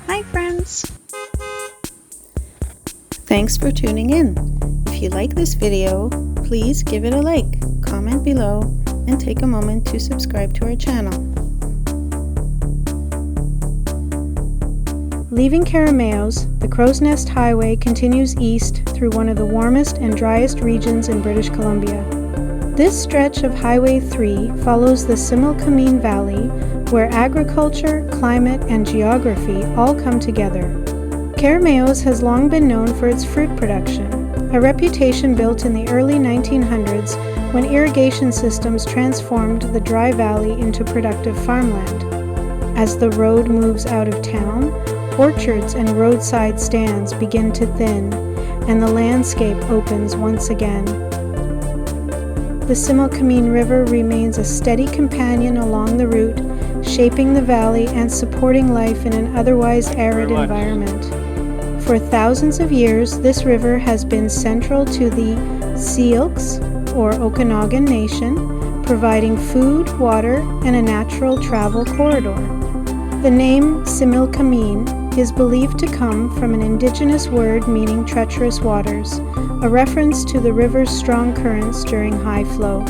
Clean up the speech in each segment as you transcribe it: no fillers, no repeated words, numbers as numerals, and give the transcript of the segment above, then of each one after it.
Hi friends! Thanks for tuning in. If you like this video, please give it a like, comment below, and take a moment to subscribe to our channel. Leaving Keremeos, the Crowsnest Highway continues east through one of the warmest and driest regions in British Columbia. This stretch of Highway 3 follows the Similkameen Valley, where agriculture, climate, and geography all come together. Keremeos has long been known for its fruit production, a reputation built in the early 1900s when irrigation systems transformed the dry valley into productive farmland. As the road moves out of town, orchards and roadside stands begin to thin, and the landscape opens once again. The Similkameen River remains a steady companion along the route, shaping the valley and supporting life in an otherwise arid environment. For thousands of years, this river has been central to the South Okanagan Nation, providing food, water, and a natural travel corridor. The name Similkameen is believed to come from an indigenous word meaning treacherous waters, a reference to the river's strong currents during high flow.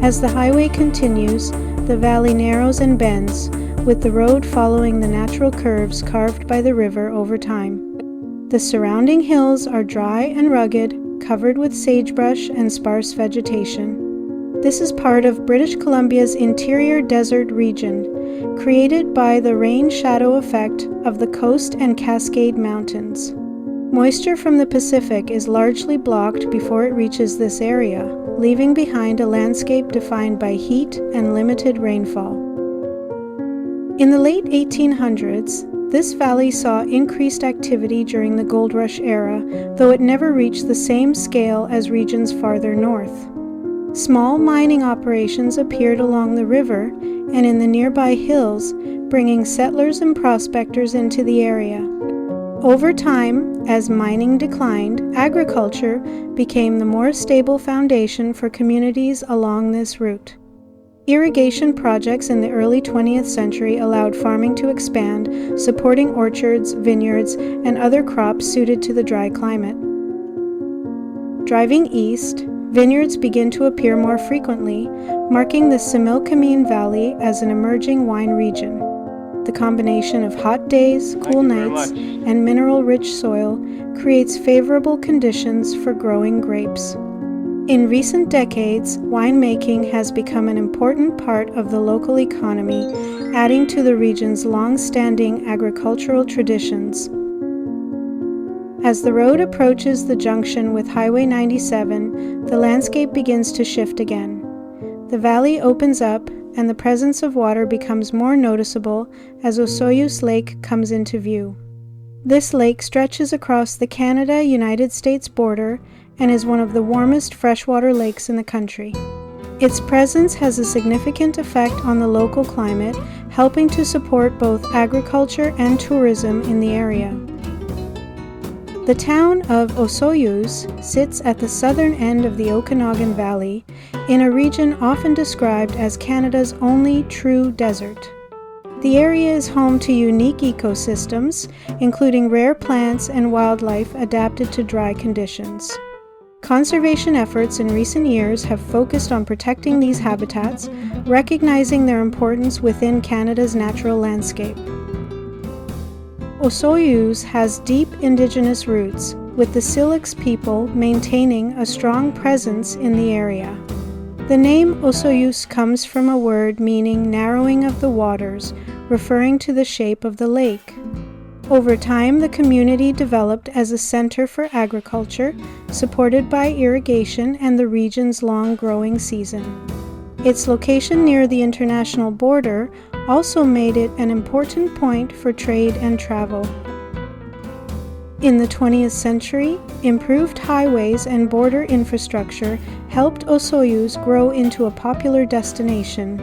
As the highway continues, the valley narrows and bends, with the road following the natural curves carved by the river over time. The surrounding hills are dry and rugged, covered with sagebrush and sparse vegetation. This is part of British Columbia's interior desert region, created by the rain-shadow effect of the Coast and Cascade Mountains. Moisture from the Pacific is largely blocked before it reaches this area, leaving behind a landscape defined by heat and limited rainfall. In the late 1800s, this valley saw increased activity during the Gold Rush era, though it never reached the same scale as regions farther north. Small mining operations appeared along the river and in the nearby hills, bringing settlers and prospectors into the area. Over time, as mining declined, agriculture became the more stable foundation for communities along this route. Irrigation projects in the early 20th century allowed farming to expand, supporting orchards, vineyards, and other crops suited to the dry climate. Driving east, vineyards begin to appear more frequently, marking the Similkameen Valley as an emerging wine region. The combination of hot days, cool nights, and mineral-rich soil creates favorable conditions for growing grapes. In recent decades, winemaking has become an important part of the local economy, adding to the region's long-standing agricultural traditions. As the road approaches the junction with Highway 97, the landscape begins to shift again. The valley opens up, and the presence of water becomes more noticeable as Osoyoos Lake comes into view. This lake stretches across the Canada-United States border and is one of the warmest freshwater lakes in the country. Its presence has a significant effect on the local climate, helping to support both agriculture and tourism in the area. The town of Osoyoos sits at the southern end of the Okanagan Valley, in a region often described as Canada's only true desert. The area is home to unique ecosystems, including rare plants and wildlife adapted to dry conditions. Conservation efforts in recent years have focused on protecting these habitats, recognizing their importance within Canada's natural landscape. Osoyoos has deep indigenous roots, with the Syilx people maintaining a strong presence in the area. The name Osoyoos comes from a word meaning narrowing of the waters, referring to the shape of the lake. Over time, the community developed as a center for agriculture, supported by irrigation and the region's long growing season. Its location near the international border also made it an important point for trade and travel. In the 20th century, improved highways and border infrastructure helped Osoyoos grow into a popular destination.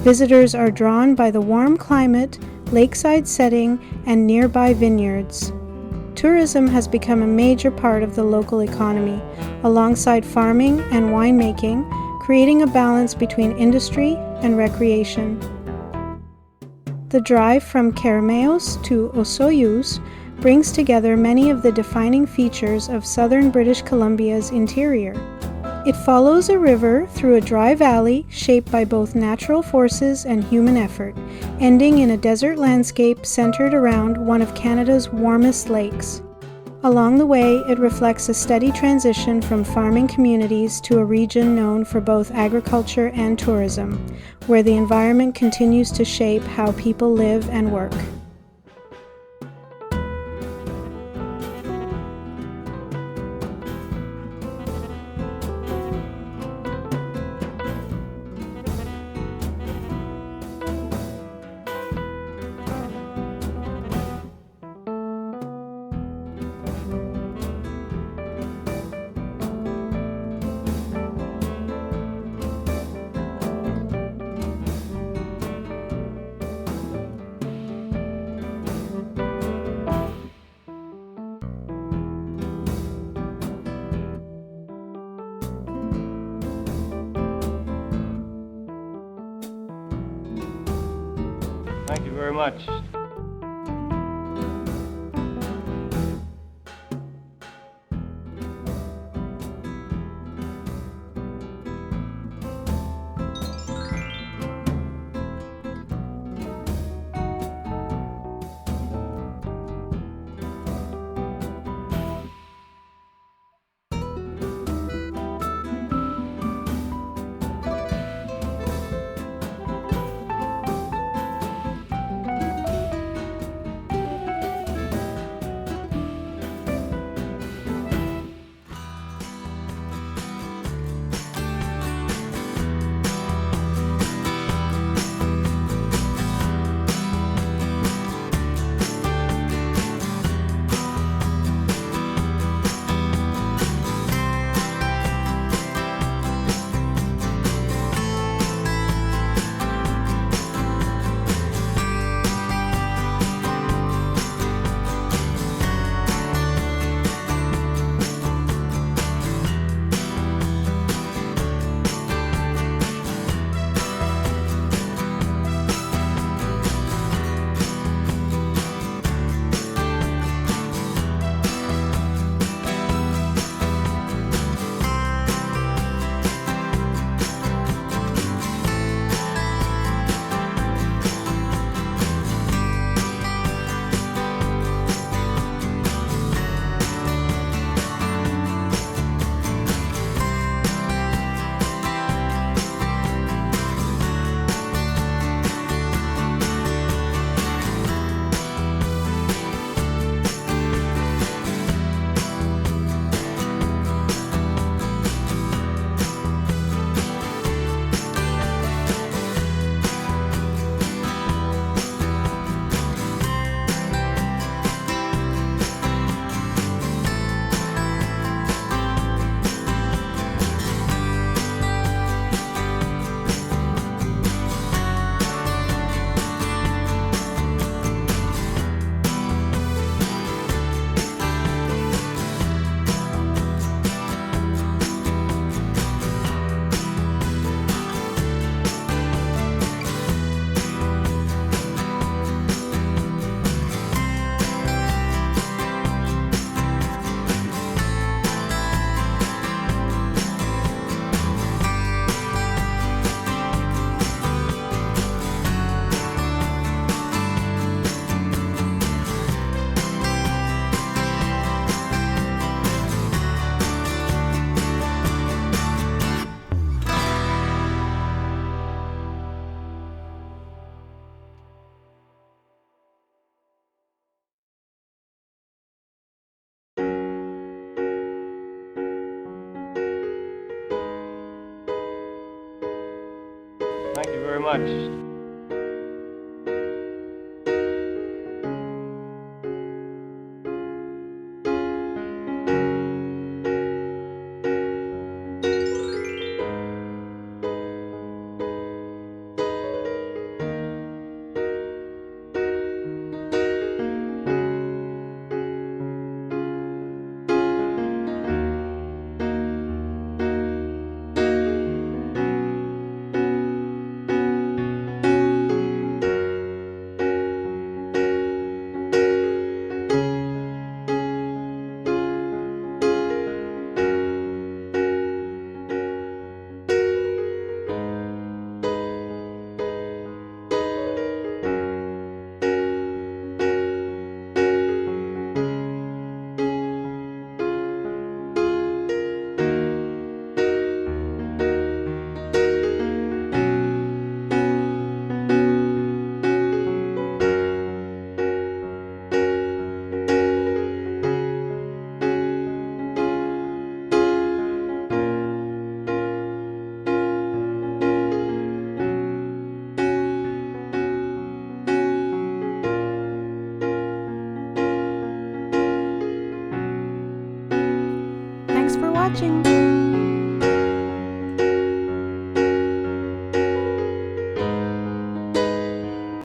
Visitors are drawn by the warm climate, lakeside setting, and nearby vineyards. Tourism has become a major part of the local economy, alongside farming and winemaking, creating a balance between industry and recreation. The drive from Keremeos to Osoyoos brings together many of the defining features of southern British Columbia's interior. It follows a river through a dry valley shaped by both natural forces and human effort, ending in a desert landscape centered around one of Canada's warmest lakes. Along the way, it reflects a steady transition from farming communities to a region known for both agriculture and tourism, where the environment continues to shape how people live and work. Thank you very much. Thank you very much. watching.